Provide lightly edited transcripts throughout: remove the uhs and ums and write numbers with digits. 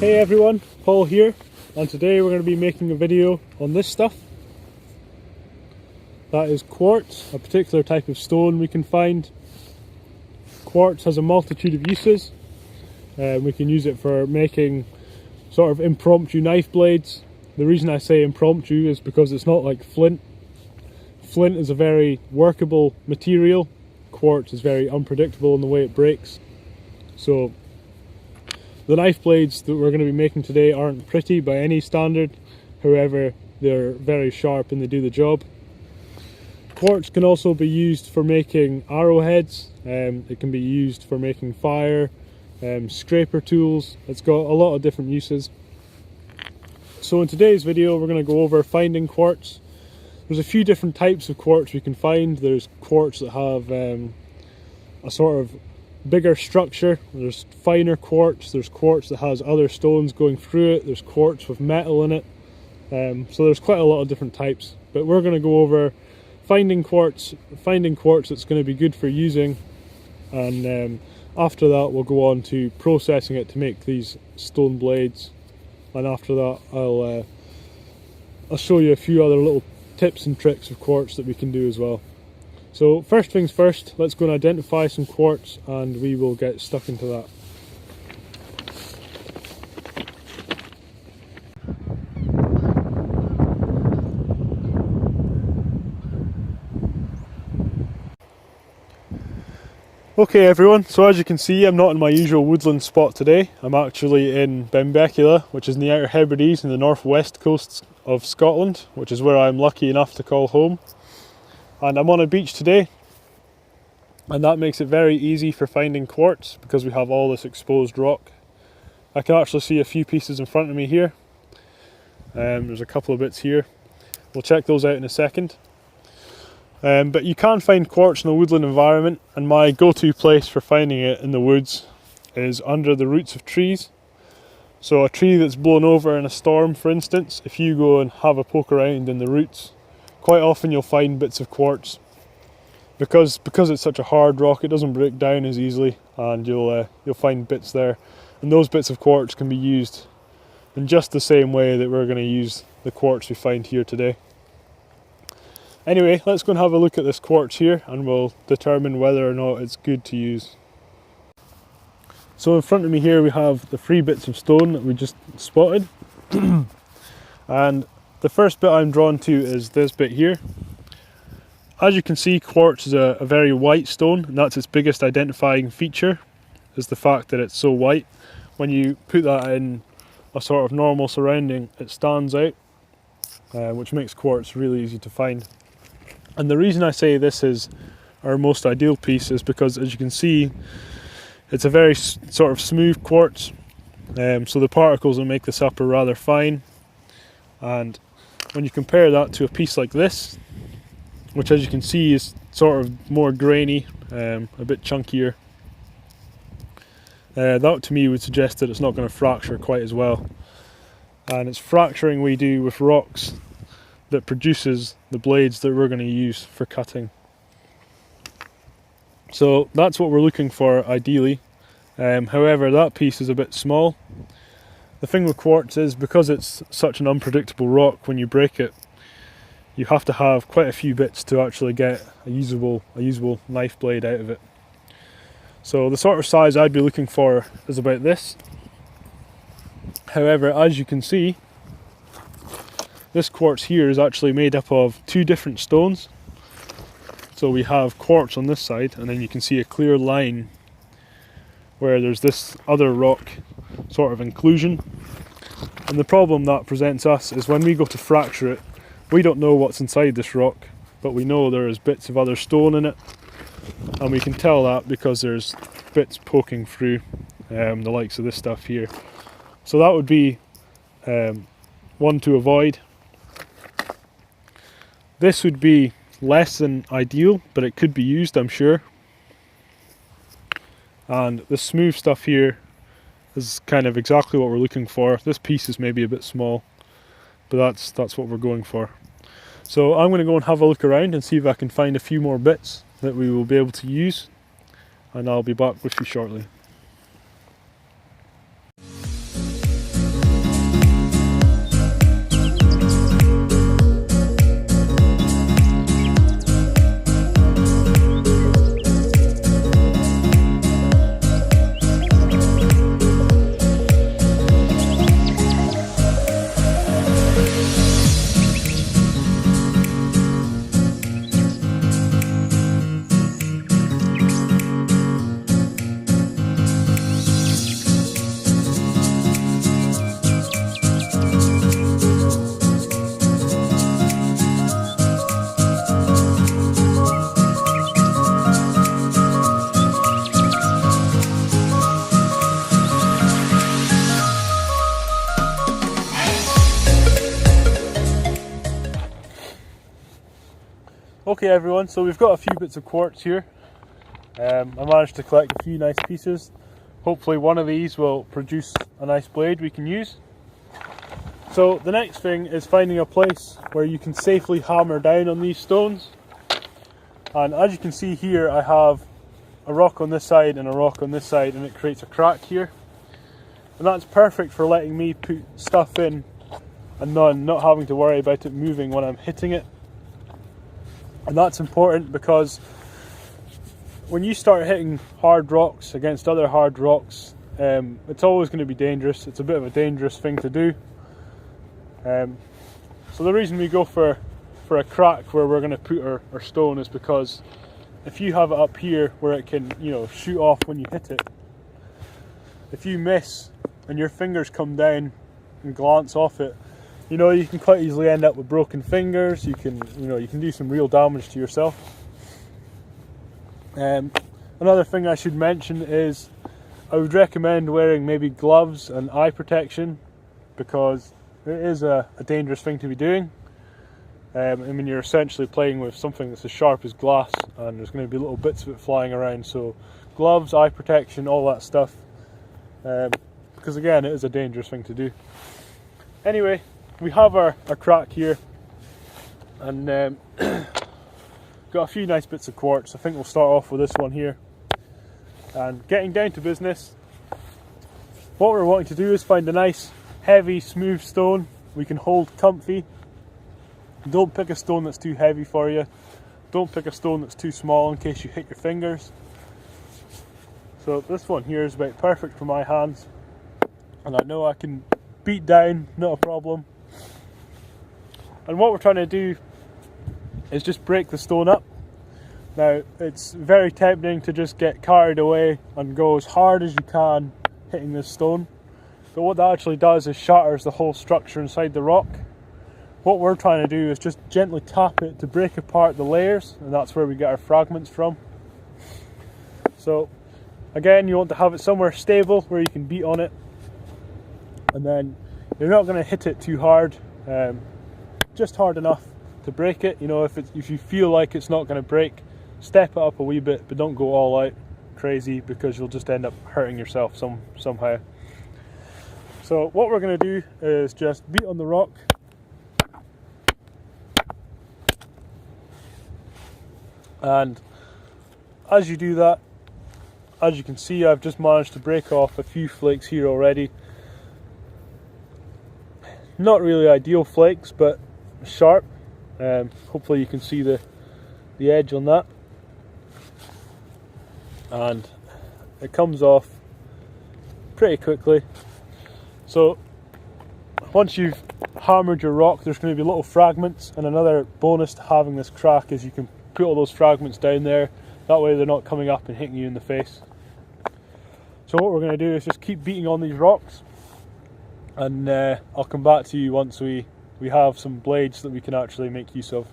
Hey everyone, Paul here, and today we're going to be making a video on this stuff. That is quartz, a particular type of stone we can find. Quartz has a multitude of uses. We can use it for making sort of impromptu knife blades. The reason I say impromptu is because it's not like flint. Flint is a very workable material. Quartz is very unpredictable in the way it breaks. So the knife blades that we're going to be making today aren't pretty by any standard, however they're very sharp and they do the job. Quartz can also be used for making arrowheads, it can be used for making fire, scraper tools. It's got a lot of different uses. So in today's video we're going to go over finding quartz. There's a few different types of quartz we can find. There's quartz that have a sort of bigger structure, there's finer quartz, there's quartz that has other stones going through it, there's quartz with metal in it, so there's quite a lot of different types. But we're going to go over finding quartz that's going to be good for using, and after that we'll go on to processing it to make these stone blades, and after that I'll show you a few other little tips and tricks of quartz that we can do as well. So first things first, let's go and identify some quartz and we will get stuck into that. Okay everyone, so as you can see I'm not in my usual woodland spot today. I'm actually in Benbecula, which is in the Outer Hebrides in the northwest coast of Scotland, which is where I'm lucky enough to call home. And I'm on a beach today, and that makes it very easy for finding quartz because we have all this exposed rock. I can actually see a few pieces in front of me here. There's a couple of bits here. We'll check those out in a second. But you can find quartz in a woodland environment, and my go-to place for finding it in the woods is under the roots of trees. So a tree that's blown over in a storm, for instance, if you go and have a poke around in the roots, quite often you'll find bits of quartz. Because it's such a hard rock, it doesn't break down as easily, and you'll find bits there. And those bits of quartz can be used in just the same way that we're going to use the quartz we find here today. Anyway, let's go and have a look at this quartz here and we'll determine whether or not it's good to use. So in front of me here we have the 3 bits of stone that we just spotted. And the first bit I'm drawn to is this bit here. As you can see, quartz is a very white stone, and that's its biggest identifying feature, is the fact that it's so white. When you put that in a sort of normal surrounding, it stands out, which makes quartz really easy to find. And the reason I say this is our most ideal piece is because, as you can see, it's a very sort of smooth quartz, so the particles that make this up are rather fine. And when you compare that to a piece like this, which as you can see is sort of more grainy, a bit chunkier, that to me would suggest that it's not going to fracture quite as well. And it's fracturing we do with rocks that produces the blades that we're going to use for cutting. So that's what we're looking for ideally. However, that piece is a bit small. The thing with quartz is, because it's such an unpredictable rock, when you break it, you have to have quite a few bits to actually get a usable knife blade out of it. So the sort of size I'd be looking for is about this. However, as you can see, this quartz here is actually made up of 2 different stones. So we have quartz on this side, and then you can see a clear line where there's this other rock sort of inclusion. And the problem that presents us is when we go to fracture it, we don't know what's inside this rock, but we know there is bits of other stone in it, and we can tell that because there's bits poking through, the likes of this stuff here. So that would be one to avoid. This would be less than ideal, but it could be used, I'm sure. And the smooth stuff here is kind of exactly what we're looking for. This piece is maybe a bit small, but that's what we're going for. So I'm going to go and have a look around and see if I can find a few more bits that we will be able to use, and I'll be back with you shortly. Okay everyone, so we've got a few bits of quartz here. I managed to collect a few nice pieces. Hopefully one of these will produce a nice blade we can use. So the next thing is finding a place where you can safely hammer down on these stones. And as you can see here, I have a rock on this side and a rock on this side, and it creates a crack here. And that's perfect for letting me put stuff in and not having to worry about it moving when I'm hitting it. And that's important because when you start hitting hard rocks against other hard rocks, it's always going to be dangerous. It's a bit of a dangerous thing to do. So the reason we go for a crack where we're going to put our stone is because if you have it up here where it can, shoot off when you hit it, if you miss and your fingers come down and glance off it, you can quite easily end up with broken fingers. You can do some real damage to yourself. Another thing I should mention is I would recommend wearing maybe gloves and eye protection, because it is a dangerous thing to be doing. I mean, you're essentially playing with something that's as sharp as glass, and there's going to be little bits of it flying around. So gloves, eye protection, all that stuff, because again, it is a dangerous thing to do. Anyway, we have our crack here, and got a few nice bits of quartz. I think we'll start off with this one here. And getting down to business, what we're wanting to do is find a nice, heavy, smooth stone we can hold comfy. Don't pick a stone that's too heavy for you. Don't pick a stone that's too small in case you hit your fingers. So this one here is about perfect for my hands, and I know I can beat down, not a problem. And what we're trying to do is just break the stone up. Now, it's very tempting to just get carried away and go as hard as you can hitting this stone, but what that actually does is shatters the whole structure inside the rock. What we're trying to do is just gently tap it to break apart the layers, and that's where we get our fragments from. So again, you want to have it somewhere stable where you can beat on it, and then you're not going to hit it too hard, just hard enough to break it. If you feel like it's not going to break, step it up a wee bit, but don't go all out crazy, because you'll just end up hurting yourself somehow. So what we're going to do is just beat on the rock, and as you do that, as you can see, I've just managed to break off a few flakes here already. Not really ideal flakes, but sharp. Hopefully you can see the edge on that, and it comes off pretty quickly. So once you've hammered your rock, there's going to be little fragments, and another bonus to having this crack is you can put all those fragments down there. That way they're not coming up and hitting you in the face. So what we're going to do is just keep beating on these rocks, and I'll come back to you once we have some blades that we can actually make use of.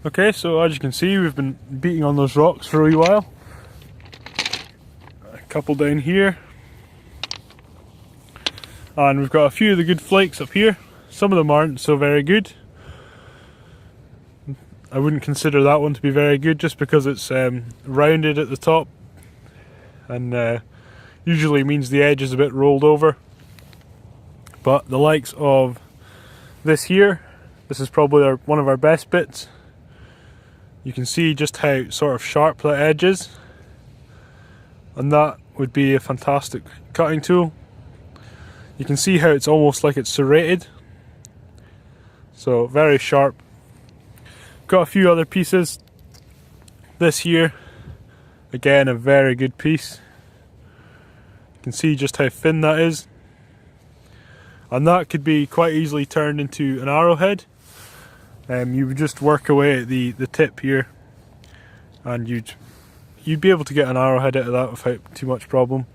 Okay, so as you can see, we've been beating on those rocks for a wee while. A couple down here. And we've got a few of the good flakes up here. Some of them aren't so very good. I wouldn't consider that one to be very good just because it's rounded at the top, and usually means the edge is a bit rolled over. But the likes of this is probably one of our best bits. You can see just how sort of sharp that edge is, and that would be a fantastic cutting tool. You can see how it's almost like it's serrated, so very sharp. Got a few other pieces. This here, again, a very good piece. You can see just how thin that is, and that could be quite easily turned into an arrowhead. You would just work away at the tip here, and you'd be able to get an arrowhead out of that without too much problem.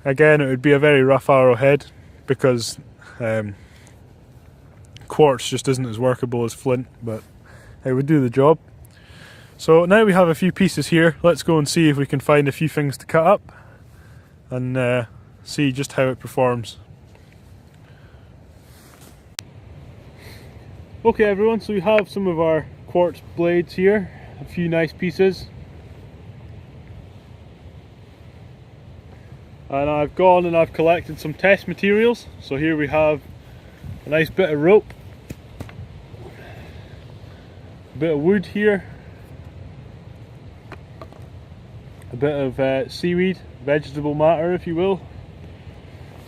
Again, it would be a very rough arrowhead because quartz just isn't as workable as flint, but it would do the job. So now we have a few pieces here. Let's go and see if we can find a few things to cut up and see just how it performs. Okay everyone, so we have some of our quartz blades here, a few nice pieces. And I've gone and I've collected some test materials. So here we have a nice bit of rope, a bit of wood here, a bit of seaweed, vegetable matter if you will,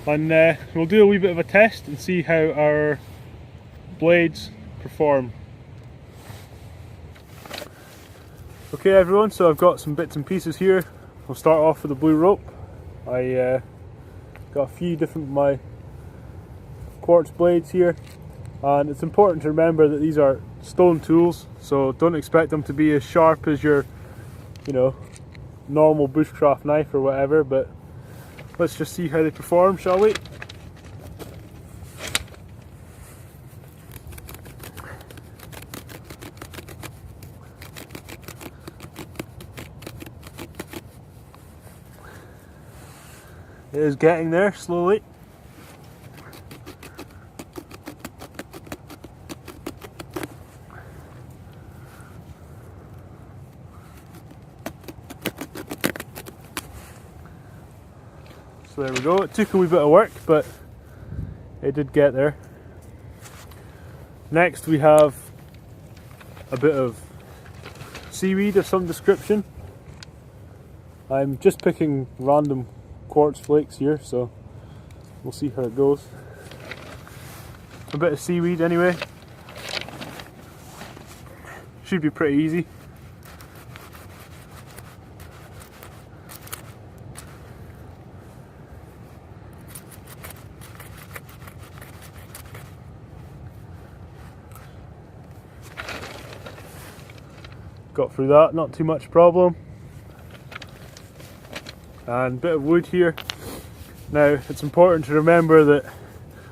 and we'll do a wee bit of a test and see how our blades perform. Okay everyone, so I've got some bits and pieces here. We'll start off with the blue rope. I got a few different of my quartz blades here, and it's important to remember that these are stone tools, so don't expect them to be as sharp as your, normal bushcraft knife or whatever, but let's just see how they perform, shall we? It is getting there slowly. So there we go. It took a wee bit of work, but it did get there. Next we have a bit of seaweed of some description. I'm just picking random quartz flakes here, so we'll see how it goes. A bit of seaweed anyway. Should be pretty easy. Got through that, not too much problem. And a bit of wood here. Now it's important to remember that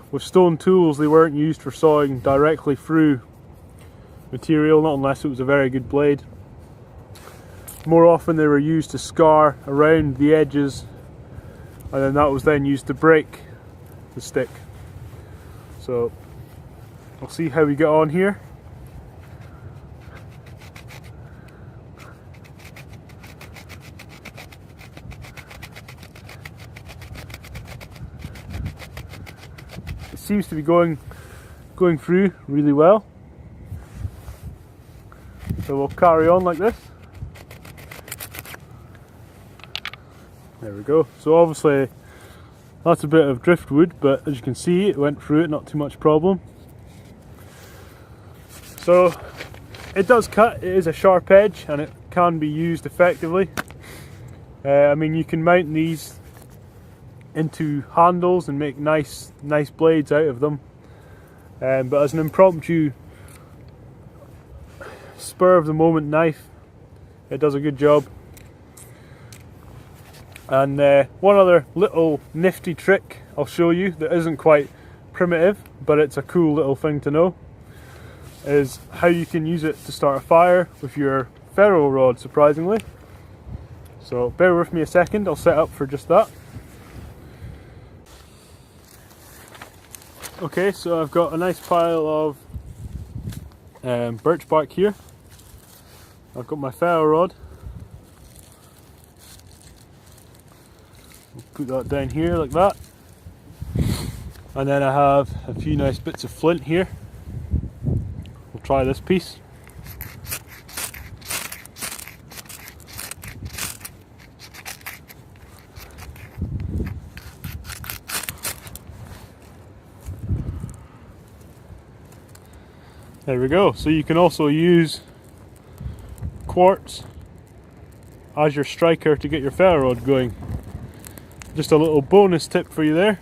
with stone tools they weren't used for sawing directly through material, not unless it was a very good blade. More often they were used to scar around the edges, and then that was then used to break the stick. So we'll see how we get on here. Seems to be going through really well, so we'll carry on like this. There we go. So obviously that's a bit of driftwood, but as you can see it went through it, not too much problem. So it does cut, it is a sharp edge and it can be used effectively. I mean, you can mount these into handles and make nice blades out of them, but as an impromptu spur of the moment knife, it does a good job. And one other little nifty trick I'll show you that isn't quite primitive, but it's a cool little thing to know, is how you can use it to start a fire with your ferro rod, surprisingly. So bear with me a second, I'll set up for just that. Okay, so I've got a nice pile of birch bark here. I've got my ferro rod. I'll put that down here like that. And then I have a few nice bits of flint here. We'll try this piece. There we go. So you can also use quartz as your striker to get your ferro rod going. Just a little bonus tip for you there.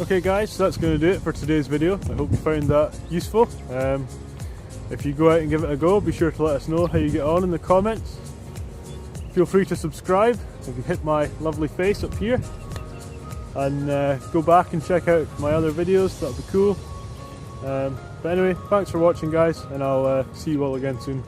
Okay guys, so that's going to do it for today's video. I hope you found that useful. If you go out and give it a go, be sure to let us know how you get on in the comments. Feel free to subscribe. You can hit my lovely face up here. And go back and check out my other videos, that'll be cool. But anyway, thanks for watching guys, and I'll see you all again soon.